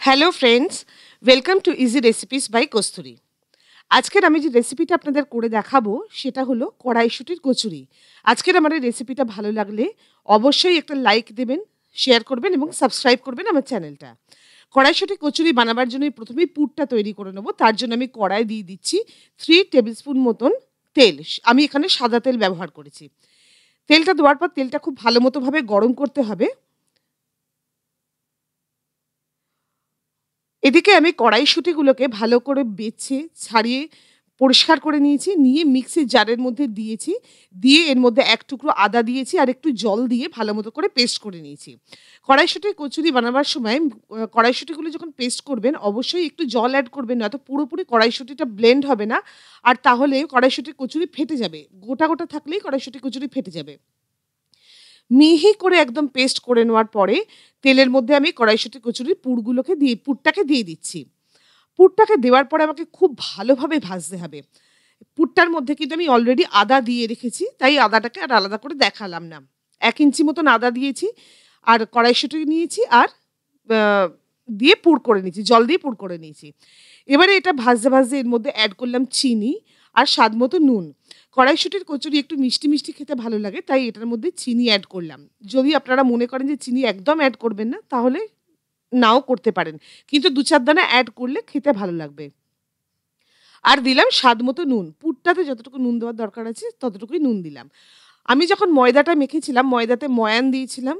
Hello friends, welcome to easy recipes by Kasturi. আজকের আমি যে রেসিপিটা আপনাদের করে দেখাবো সেটা হলো কড়াইশুঁটির কচুরি। আজকের আমার এই রেসিপিটা ভালো লাগলে অবশ্যই একটা লাইক দেবেন, শেয়ার করবেন এবং সাবস্ক্রাইব করবেন আমার চ্যানেলটা। কড়াইশুঁটি কচুরি বানাবার জন্য প্রথমেই পুরটা তৈরি করে নেবো। তার জন্য আমি কড়াই দিয়ে দিচ্ছি 3 টেবিল স্পুন মতন তেল। আমি এখানে সাদা তেল ব্যবহার করেছি। তেলটা দেওয়ার পর তেলটা খুব ভালো মতোভাবে গরম করতে হবে। এদিকে আমি কড়াইশুঁটিগুলোকে ভালো করে বেছে, ছাড়িয়ে পরিষ্কার করে নিয়েছি। নিয়ে মিক্সির জারের মধ্যে দিয়েছি। দিয়ে এর মধ্যে ১ টুকরো আদা দিয়েছি আর একটু জল দিয়ে ভালো মতো করে পেস্ট করে নিয়েছি। কড়াইশুঁটির কচুরি বানাবার সময় কড়াইশুঁটিগুলো যখন পেস্ট করবেন অবশ্যই একটু জল এড করবেন, নয়তো পুরোপুরি কড়াইশুঁটিটা ব্লেন্ড হবে না। আর তাহলে কড়াইশুঁটির কচুরি ফেটে যাবে। গোটা, গোটা থাকলেই কড়াইশুঁটির কচুরি ফেটে যাবে। মিহি করে একদম পেস্ট করে নেওয়ার পরে তেলের মধ্যে আমি কড়াইশুঁটি কচুরির পুরটাকে দিয়ে দিচ্ছি। পুরটাকে দেওয়ার পরে আমাকে খুব ভালোভাবে ভাজতে হবে। পুরটার মধ্যে কিন্তু আমি অলরেডি আদা দিয়ে রেখেছি, তাই আদাটাকে আর আলাদা করে দেখালাম না। ১ ইঞ্চি মতন আদা দিয়েছি আর কড়াইশুঁটি নিয়েছি আর আ দিয়ে পুর করে নিয়েছি, জল দিয়ে পুর করে নিয়েছি। এবারে এটা ভাজতে, ভাজতে এর মধ্যে এড করলাম চিনি আর স্বাদমতো নুন। কড়াইশুঁটির কচুরি একটু মিষ্টি, মিষ্টি খেতে ভালো লাগে, তাই এটার মধ্যে চিনি এড করলাম। যদি আপনারা মনে করেন যে চিনি একদম এড করবেন না, তাহলে নাও করতে পারেন। কিন্তু ২-৪ দানা এড করলে খেতে ভালো লাগবে। আর দিলাম স্বাদমতো নুন। পুরটাতে যতটুকু নুন দেওয়ার দরকার আছে ততটুকুই নুন দিলাম। আমি যখন ময়দাটা মেখেছিলাম, ময়দাতে ময়ান দিয়েছিলাম,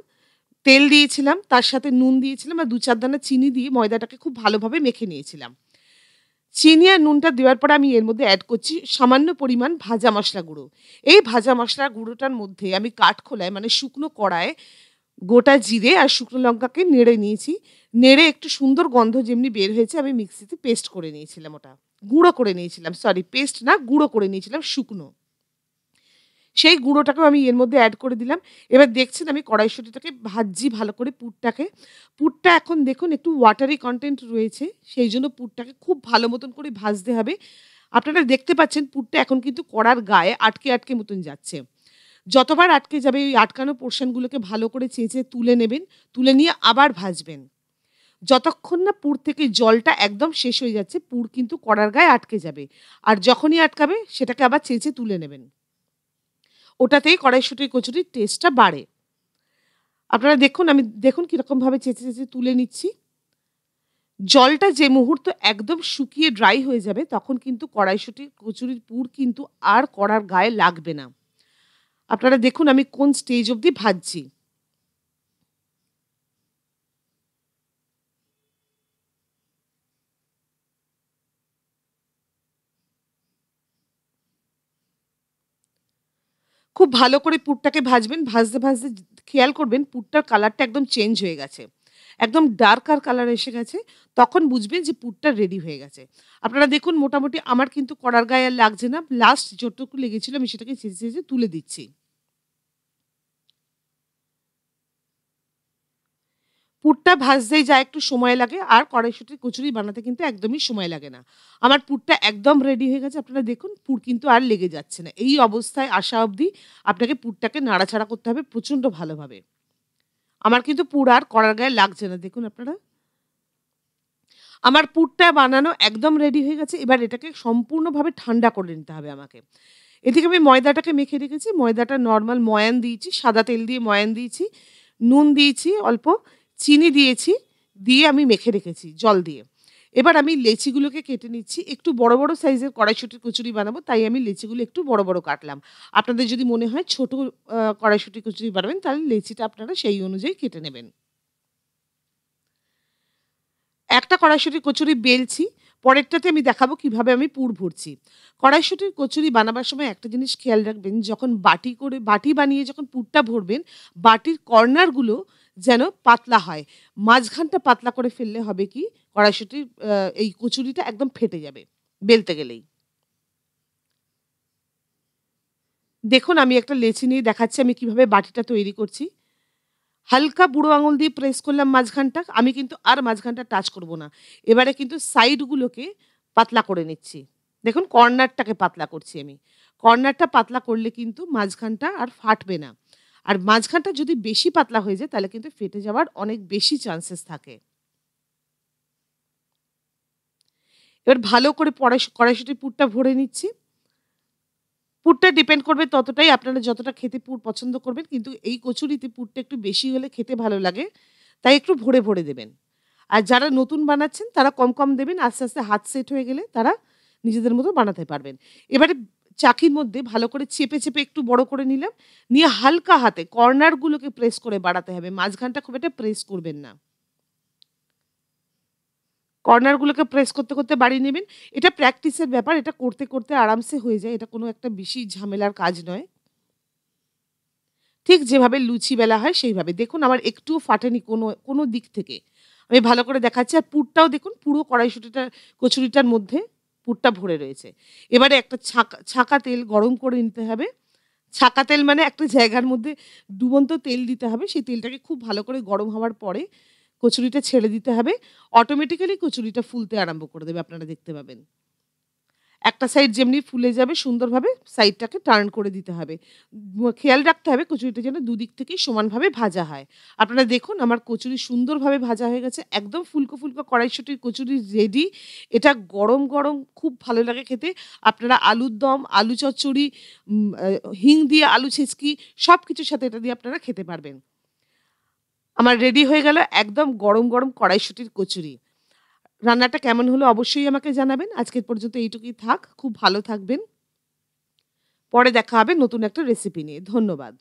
তেল দিয়েছিলাম, তার সাথে নুন দিয়েছিলাম আর ২-৪ দানা চিনি দিয়ে ময়দাটাকে খুব ভালোভাবে মেখে নিয়েছিলাম। চিনি আর নুনটা দেওয়ার পরে আমি এর মধ্যে এড করছি সামান্য পরিমাণ ভাজা মসলা গুঁড়ো। এই ভাজা মসলা গুঁড়োটার মধ্যে আমি কাঠখোলায় মানে শুকনো কড়ায় গোটা জিরে আর শুকনো লঙ্কাকে নেড়ে নিয়েছি। নেড়ে একটু সুন্দর গন্ধ যেমনি বের হয়েছে আমি মিক্সিতে পেস্ট করে নিয়েছিলাম ওটা। গুঁড়ো করে নিয়েছিলাম। সরি, পেস্ট না, গুঁড়ো করে নিয়েছিলাম শুকনো। সেই গুঁড়োটাকেও আমি এর মধ্যে এড করে দিলাম। এবার দেখছেন আমি কড়াইশুঁটিটাকে ভাজছি ভালো করে পুরটাকে। পুরটা এখন দেখুন একটু ওয়াটারি কনটেন্ট রয়েছে। সেইজন্য পুরটাকে খুব ভালো মতন করে ভাজতে হবে। আপনারা দেখতে পাচ্ছেন পুরটা এখন কিন্তু কড়ার গায়ে আটকে, আটকে মতন যাচ্ছে। যতবার আটকে যাবে ওই আটকানো পোরশন গুলোকে ভালো করে চেঁচে তুলে নেবেন। তুলে নিয়ে আবার ভাজবেন। যতক্ষণ না পুর থেকে জলটা একদম শেষ হয়ে যাচ্ছে, পুর কিন্তু কড়ার গায়ে আটকে যাবে। আর যখনই আটকাবে সেটাকে আবার চেঁচে তুলে নেবেন। ওটাতেই কড়াইশুঁটির কচুরির টেস্টটা বাড়ে। আপনারা দেখুন কিরকমভাবে চেঁচে, চেঁচে তুলে নিচ্ছি। জলটা যে মুহূর্তে একদম শুকিয়ে ড্রাই হয়ে যাবে তখন কিন্তু কড়াইশুঁটির কচুরির পুর কিন্তু আর কড়ার গায়ে লাগবে না। আপনারা দেখুন আমি কোন স্টেজ অবধি ভাজছি। খুব ভালো করে পুরটাকে ভাজবেন। ভাজতে, ভাজতে খেয়াল করবেন পুরটার কালারটা একদম চেঞ্জ হয়ে গেছে। একদম ডার্কার কালার এসে গেছে। তখন বুঝবেন যে পুরটা রেডি হয়ে গেছে। আপনারা দেখুন মোটামুটি আমার কিন্তু কড়ার গায়ে আর লাগছে না। লাস্ট যতটুকু লেগেছিল আমি সেটাকে চেঁচে, চেঁচে তুলে দিচ্ছি। পুরটা ভাজতেই যা একটু সময় লাগে আর কড়াইশুঁটির কচুরি বানাতে কিন্তু একদমই সময় লাগে না। আমার পুরটা একদম রেডি হয়ে গেছে। আপনারা দেখুন পুর কিন্তু আর লেগে যাচ্ছে না। এই অবস্থায় আসা অবধি আপনাকে পুরটাকে নাড়াচাড়া করতে হবে প্রচণ্ড ভালোভাবে। আমার কিন্তু পুর আর কড়ার গায়ে লাগছে না। দেখুন আপনারা। আমার পুরটা বানানো একদম রেডি হয়ে গেছে। এবার এটাকে সম্পূর্ণভাবে ঠান্ডা করে নিতে হবে আমাকে। এদিকে আমি ময়দাটাকে মেখে রেখেছি। ময়দাটা নরমাল ময়ান দিয়েছি। সাদা তেল দিয়ে ময়ান দিয়েছি। নুন দিয়েছি অল্প, চিনি দিয়েছি। দিয়ে আমি মেখে রেখেছি জল দিয়ে। এবার আমি লেচিগুলোকে কেটে নিচ্ছি। একটু বড়, বড় সাইজের কড়াইশুঁটির কচুরি বানাবো তাই আমি লেচিগুলো একটু বড়, বড় কাটলাম। আপনাদের যদি মনে হয় ছোট কড়াইশুঁটির কচুরি বানাবেন তাহলে লেচিটা আপনারা সেই অনুযায়ী কেটে নেবেন। একটা কড়াইশুঁটির কচুরি বেলছি। পরেরটাতে আমি দেখাবো কিভাবে আমি পুর ভরছি। কড়াইশুঁটির কচুরি বানাবার সময় একটা জিনিস খেয়াল রাখবেন, যখন বাটি বানিয়ে যখন পুরটা ভরবেন, বাটির কর্নার গুলো যেন পাতলা হয়। মাঝখানটা পাতলা করে ফেললে হবে কি কড়াইশুঁটির এই কচুরিটা একদম ফেটে যাবে বেলতে গেলেই। দেখুন আমি একটা লেচি নিয়ে দেখাচ্ছি আমি কিভাবে বাটিটা তৈরি করছি। হালকা বুড়ো আঙুল দিয়ে প্রেস করলাম মাঝখানটা। আমি কিন্তু আর মাঝখানটা টাচ করব না। এবারে কিন্তু সাইড গুলোকে পাতলা করে নিচ্ছি। দেখুন কর্নারটাকে পাতলা করছি আমি। কর্নারটা পাতলা করলে কিন্তু মাঝখানটা আর ফাটবে না। আর মাঝখানটা যদি বেশি পাতলা হয়ে যায় তাহলে কিন্তু ফেটে যাওয়ার অনেক বেশি চান্সেস থাকে। এবার ভালো করে কড়াইশুঁটির পুরটা ভরে নিচ্ছি। পুরটা ডিপেন্ড করবে ততটাই আপনারা যতটা খেতে পুর পছন্দ করবেন। কিন্তু এই কচুরিতে পুরটা একটু বেশি হলে খেতে ভালো লাগে। তাই একটু ভরে দেবেন। আর যারা নতুন বানাচ্ছেন তারা কম দেবেন। আস্তে হাত সেট হয়ে গেলে তারা নিজেদের মতো বানাতে পারবেন। এবারে চাকির মধ্যে ভালো করে চেপে একটু বড় করে নিলাম। নিয়ে হালকা হাতে কর্নার গুলোকে প্রেস করে বাড়াতে হবে। মাঝখানটা খুব একটা প্রেস করবেন না। কর্নার গুলোকে প্রেস করতে বাড়িয়ে নেবেন। এটা প্র্যাকটিসের ব্যাপার। এটা করতে আরামসে হয়ে যায়। এটা কোনো একটা বেশি ঝামেলার কাজ নয়। ঠিক যেভাবে লুচি বেলা হয় সেইভাবে। দেখুন আমার একটুও ফাটেনি কোনো দিক থেকে। আমি ভালো করে দেখাচ্ছি। আর পুরটাও দেখুন পুরো কচুরিটার মধ্যে পুরটা ভরে রয়েছে। এবারে একটা ছাঁকা তেল গরম করে নিতে হবে। ছাঁকা তেল মানে একটা জায়গার মধ্যে ডুবন্ত তেল দিতে হবে। সেই তেলটাকে খুব ভালো করে গরম হওয়ার পরে কচুরিটা ছেড়ে দিতে হবে। অটোমেটিক্যালি কচুরিটা ফুলতে আরম্ভ করে দেবে, আপনারা দেখতে পাবেন। একটা সাইড যেমনি ফুলে যাবে সুন্দরভাবে সাইডটাকে টার্ন করে দিতে হবে। খেয়াল রাখতে হবে কচুরিটা যেন দুদিক থেকেই সমানভাবে ভাজা হয়। আপনারা দেখুন আমার কচুরি সুন্দরভাবে ভাজা হয়ে গেছে। একদম ফুলকো কড়াইশুঁটির কচুরি রেডি। এটা গরম খুব ভালো লাগে খেতে। আপনারা আলুর দম, আলু চচ্চড়ি, হিং দিয়ে আলু ছেঁচকি সবকিছুর সাথে এটা দিয়ে আপনারা খেতে পারবেন। আমার রেডি হয়ে গেল একদম গরম কড়াইশুঁটির কচুরি। রান্নাটা কেমন হলো অবশ্যই আমাকে জানাবেন। আজকের পর্যন্ত এইটুকুই থাক। খুব ভালো থাকবেন। পরে দেখা হবে নতুন একটা রেসিপি নিয়ে। ধন্যবাদ।